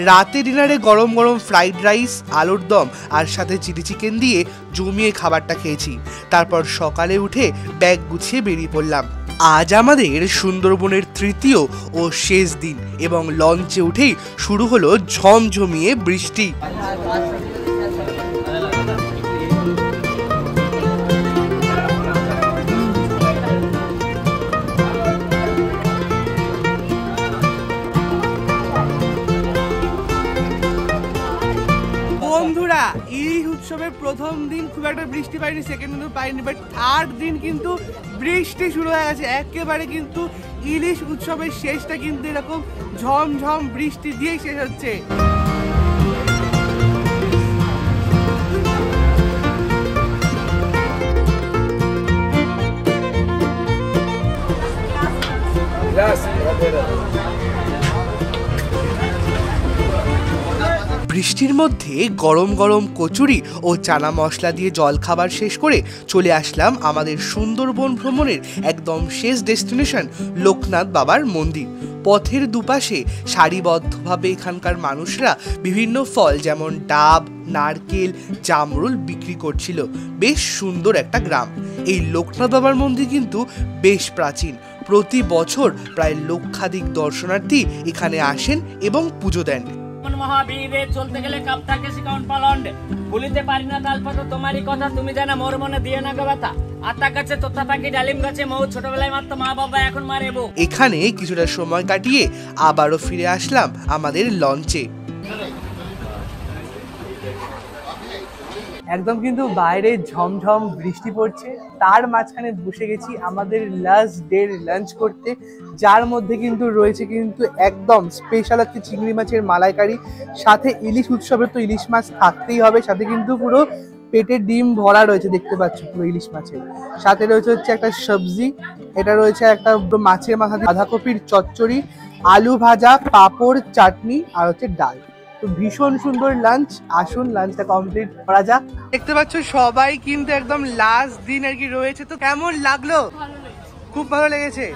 রাতে ডিনারে গরম গরম ফ্রাইড রাইস, আলুর দম আর সাথে চিলি চিকেন দিয়ে জমিয়ে খাবারটা খেয়েছি। তারপর সকালে উঠে ব্যাগ গুছিয়ে বেরিয়ে পড়লাম। আজ আমাদের সুন্দরবনের তৃতীয় ও শেষ দিন এবং লঞ্চে উঠেই শুরু হলো ঝমঝমিয়ে বৃষ্টি। বন্ধুরা, ইলিশ উৎসবের প্রথম দিন খুব একটা বৃষ্টি পাইনি, সেকেন্ড দিনও পাইনি, বাট থার্ড দিন কিন্তু বৃষ্টি শুরু হয়ে গেছে একেবারে। কিন্তু ইলিশ উৎসবের শেষটা কিন্তু এরকম ঝমঝম বৃষ্টি দিয়েই শেষ হচ্ছে। বৃষ্টির মধ্যে গরম গরম কচুরি ও চানা মশলা দিয়ে জলখাবার শেষ করে চলে আসলাম আমাদের সুন্দরবন ভ্রমণের একদম শেষ ডেস্টিনেশন লোকনাথ বাবার মন্দির। পথের দুপাশে সারিবদ্ধভাবে এখানকার মানুষরা বিভিন্ন ফল যেমন ডাব, নারকেল, জামরুল বিক্রি করছিল। বেশ সুন্দর একটা গ্রাম। এই লোকনাথ বাবার মন্দির কিন্তু বেশ প্রাচীন। প্রতি বছর প্রায় লক্ষাধিক দর্শনার্থী এখানে আসেন এবং পুজো দেন। মহাবীরে চলতে গেলে কাপ থাকে শিকাউন পালন্ড বলিতে পারি না তালপাত তোমারই কথা তুমি জানা মোর মনে দিয়ে না গো ব্যথা আতা গাছে তোতা পাখি ডালিম গাছে মৌ ছোটবেলায় মারতো মা বাবা এখন মারে বউ। এখানে কিছুটা সময় কাটিয়ে আবারও ফিরে আসলাম আমাদের লঞ্চে। একদম কিন্তু বাইরে ঝমঝম বৃষ্টি পড়ছে, তার মাঝখানে বসে গেছি আমাদের লাস্ট ডের লাঞ্চ করতে, যার মধ্যে কিন্তু রয়েছে কিন্তু একদম স্পেশাল একটি চিংড়ি মাছের মালাইকারি, সাথে ইলিশ উৎসবের তো ইলিশ মাছ থাকতেই হবে, সাথে কিন্তু পুরো পেটের ডিম ভরা রয়েছে, দেখতে পাচ্ছ পুরো ইলিশ মাছের সাথে রয়েছে হচ্ছে একটা সবজি, এটা রয়েছে একটা মাছের মাথা দিয়ে বাঁধাকপির চচ্চড়ি, আলু ভাজা, পাঁপড়, চাটনি আর হচ্ছে ডাল। তো ভীষণ সুন্দর লাঞ্চ। আসুন লাঞ্চটা কমপ্লিট করা যাক। দেখতে পাচ্ছ সবাই কিন্তু একদম লাস্ট দিন আর কি রয়েছে। তো কেমন লাগলো? খুব ভালো লেগেছে।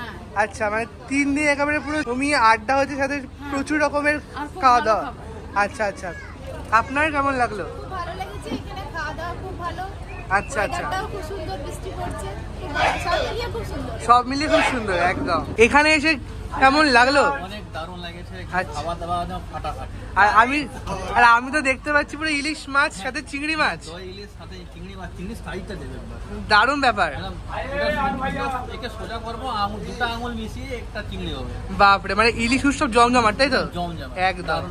আচ্ছা, মানে 3 দিন একেবারে পুরো জমিয়ে আড্ডা হচ্ছে, সাথে প্রচুর রকমের খাওয়া দাওয়া। আচ্ছা আচ্ছা, আপনার কেমন লাগলো? ভালো লেগেছে, এখানে খাওয়া দাওয়া খুব ভালো। আচ্ছা আচ্ছা, খুব সুন্দর, বৃষ্টি পড়ছে, সব মিলিয়ে খুব সুন্দর একদম। এখানে এসে কেমন লাগলো? অনেক দারুণ লাগেছে, আচ্ছা। খাওয়া দাওয়া একদম ফাটাফাটি। আর আমি তো দেখতে পাচ্ছি পুরো ইলিশ মাছ সাথে চিংড়ি মাছ। ইলিশ সাথে চিংড়ি মাছ, চিংড়ি সাইজটা দেবে দারুণ ব্যাপার। একে সোজা করবো, দুটো আঙুল মিশিয়ে একটা চিংড়ি হবে। বাপরে, মানে ইলিশ উৎসব জমজমাট, তাই তো? জমজমাট একদম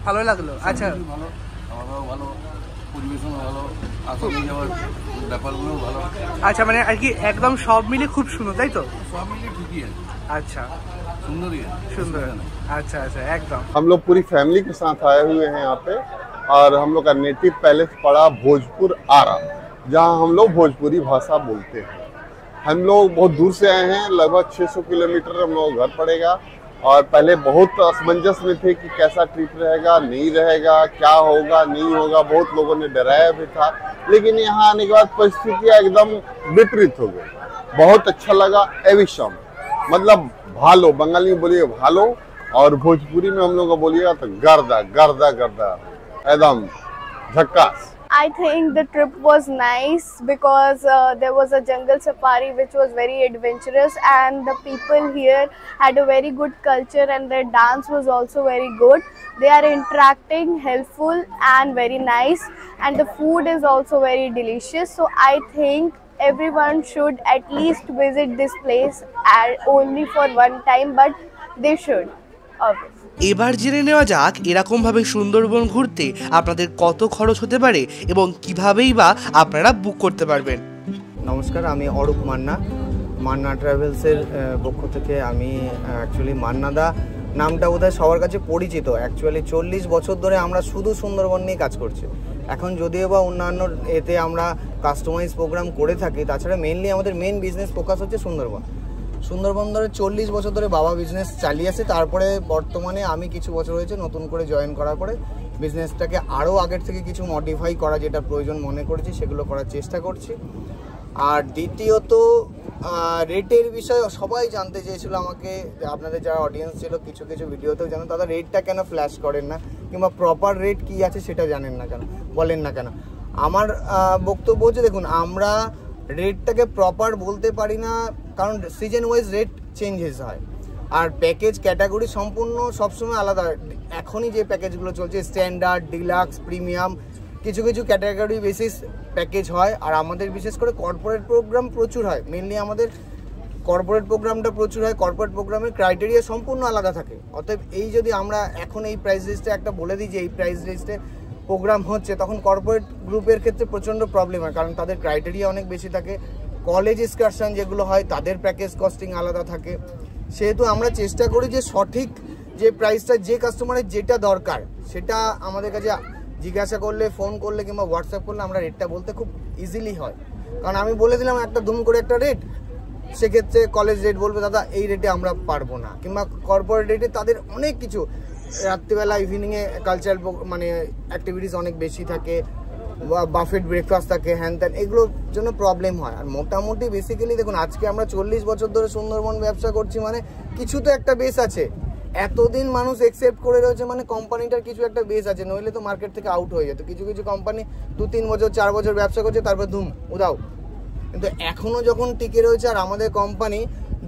ভালো লাগলো। আচ্ছা, ভালো, খাওয়া দাওয়া ভালো, পরিবেশন ভালো, আসলে যাওয়ার ব্যাপারগুলো ভালো। আচ্ছা, মানে আর কি একদম সব মিলে খুব সুন্দর, তাই তো? সব মিলিয়ে ঠিকই আছে। আচ্ছা, सुंदर सुंदर। अच्छा अच्छा, एकदम। हम लोग पूरी फैमिली के साथ आए हुए हैं यहाँ पे, और हम लोग का नेटिव पैलेस पड़ा भोजपुर आरा, जहाँ हम लोग भोजपुरी भाषा बोलते हैं। हम लोग बहुत दूर से आए हैं, लगभग 600 किलोमीटर हम लोग घर पड़ेगा, और पहले बहुत असमंजस में थे कि कैसा ट्रिप रहेगा, नहीं रहेगा, क्या होगा नहीं होगा, बहुत लोगों ने डराया भी था, लेकिन यहाँ आने के बाद परिस्थितियाँ एकदम विपरीत हो गई। बहुत अच्छा लगा। एविशम मतलब भालो, बंगाली में बोलिए भालो, और भोजपुरी में हम लोग को बोलिएगा तो गर्दा गर्दा गर्दा, एकदम झक्कास। I think the trip was nice because there was a jungle safari which was very adventurous, and the people here had a very good culture, and their dance was also very good. They are interacting, helpful and very nice, and the food is also very delicious. So I think everyone should at least visit this place only for one time, but they should obviously. এবার জেনে নেওয়া যাক এরকম ভাবে সুন্দরবন ঘুরতে আপনাদের কত খরচ হতে পারে এবং কিভাবেই বা আপনারা বুক করতে পারবেন। নমস্কার, আমি অরূপ মান্না, মান্না ট্রাভেলসের পক্ষ থেকে। আমি অ্যাকচুয়ালি মান্নাদা নামটা বোধহয় সবার কাছে পরিচিত। অ্যাকচুয়ালি 40 বছর ধরে আমরা শুধু সুন্দরবন নিয়ে কাজ করছি। এখন যদিও বা অন্যান্য এতে আমরা কাস্টমাইজ প্রোগ্রাম করে থাকি, তাছাড়া মেনলি আমাদের মেন বিজনেস ফোকাস হচ্ছে সুন্দরবন। সুন্দরবন ধরে 40 বছর ধরে বাবা বিজনেস চালিয়ে আসে। তারপরে বর্তমানে আমি কিছু বছর হয়েছে নতুন করে জয়েন করার পরে বিজনেসটাকে আরও আগের থেকে কিছু মডিফাই করা, যেটা প্রয়োজন মনে করেছি সেগুলো করার চেষ্টা করছি। আর দ্বিতীয়ত রেটের বিষয়ে সবাই জানতে চেয়েছিল আমাকে, আপনাদের যারা অডিয়েন্স ছিল কিছু কিছু ভিডিওতেও জানেন, তারা রেটটা কেন ফ্ল্যাশ করেন না, কিংবা প্রপার রেট কী আছে সেটা জানেন না কেন, বলেন না কেন। আমার বক্তব্য হচ্ছে, দেখুন আমরা রেটটাকে প্রপার বলতে পারি না, কারণ সিজন ওয়াইজ রেট চেঞ্জেস হয়, আর প্যাকেজ ক্যাটাগরি সম্পূর্ণ সবসময় আলাদা। এখনই যে প্যাকেজগুলো চলছে স্ট্যান্ডার্ড, ডিলাক্স, প্রিমিয়াম, কিছু কিছু ক্যাটাগরি বেসিস প্যাকেজ হয়। আর আমাদের বিশেষ করে কর্পোরেট প্রোগ্রাম প্রচুর হয়, মেনলি আমাদের কর্পোরেট প্রোগ্রামটা প্রচুর হয়। কর্পোরেট প্রোগ্রামের ক্রাইটেরিয়া সম্পূর্ণ আলাদা থাকে। অতএব এই যদি আমরা এখন এই প্রাইস লিস্টে একটা বলে দিই যে এই প্রাইস লিস্টে প্রোগ্রাম হচ্ছে, তখন কর্পোরেট গ্রুপের ক্ষেত্রে প্রচণ্ড প্রবলেম হয়, কারণ তাদের ক্রাইটেরিয়া অনেক বেশি থাকে। কলেজ এক্সকারশন যেগুলো হয় তাদের প্যাকেজ কস্টিং আলাদা থাকে। সেহেতু আমরা চেষ্টা করি যে সঠিক যে প্রাইসটা যে কাস্টমারের যেটা দরকার সেটা আমাদের কাছে জিজ্ঞাসা করলে, ফোন করলে কিংবা হোয়াটসঅ্যাপ করলে আমরা রেটটা বলতে খুব ইজিলি হয়। কারণ আমি বলে দিলাম একটা দুম করে একটা রেট, সেক্ষেত্রে কলেজ রেট বলবে দাদা এই রেটে আমরা পারবো না, কিংবা কর্পোরেট রেটে তাদের অনেক কিছু রাত্রিবেলা ইভিনিংয়ে কালচারাল মানে অ্যাক্টিভিটিস অনেক বেশি থাকে, বাফেট ব্রেকফাস্ট থাকে, হ্যান ত্যান, এগুলোর জন্য প্রবলেম হয়। আর মোটামুটি বেসিক্যালি দেখুন, আজকে আমরা 40 বছর ধরে সুন্দরবন ব্যবসা করছি, মানে কিছু তো একটা বেস আছে। এতদিন মানুষ একসেপ্ট করে রয়েছে, মানে কোম্পানিটার কিছু একটা বেস আছে, নইলে তো মার্কেট থেকে আউট হয়ে যেত। কিছু কিছু কোম্পানি 2-3 বছর 4 বছর ব্যবসা করছে, তারপর ধুম উদাও। কিন্তু এখনও যখন টিকে রয়েছে, আর আমাদের কোম্পানি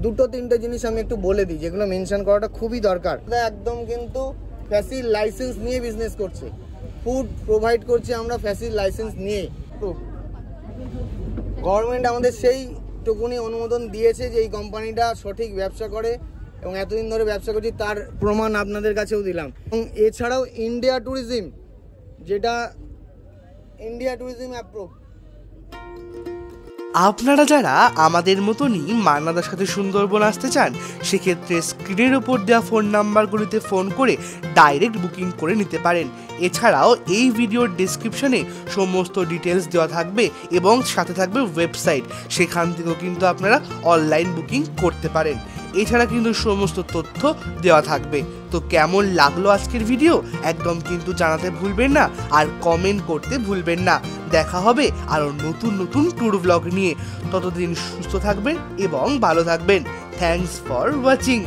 2-3টে জিনিস আমি একটু বলে দিই, যেগুলো মেনশন করাটা খুবই দরকার। একদম কিন্তু ফ্যাসিল লাইসেন্স নিয়ে বিজনেস করছে, ফুড প্রোভাইড করছি আমরা ফ্যাসিল লাইসেন্স নিয়ে। গভর্নমেন্ট আমাদের সেই টুকুনি অনুমোদন দিয়েছে যে এই কোম্পানিটা সঠিক ব্যবসা করে, এবং এতদিন ধরে ব্যবসা করছি তার প্রমাণ আপনাদের কাছেও দিলাম। এবং এছাড়াও ইন্ডিয়া ট্যুরিজম, যেটা ইন্ডিয়া ট্যুরিজম অ্যাপ্রুভ। আপনারা যারা আমাদের মতনই মান্নাদার সাথে সুন্দরবন আসতে চান, সেক্ষেত্রে স্ক্রিনের ওপর দেওয়া ফোন নাম্বারগুলিতে ফোন করে ডাইরেক্ট বুকিং করে নিতে পারেন। এছাড়াও এই ভিডিওর ডেসক্রিপশনে সমস্ত ডিটেলস দেওয়া থাকবে এবং সাথে থাকবে ওয়েবসাইট, সেখান থেকেও কিন্তু আপনারা অনলাইন বুকিং করতে পারেন। এছাড়া কিন্তু সমস্ত তথ্য দেওয়া থাকবে। তো কেমন লাগলো আজকের ভিডিও একদম কিন্তু জানাতে ভুলবেন না, আর কমেন্ট করতে ভুলবেন না। দেখা হবে আরও নতুন নতুন ট্যুর ব্লগ নিয়ে। ততদিন সুস্থ থাকবেন এবং ভালো থাকবেন। Thanks for watching.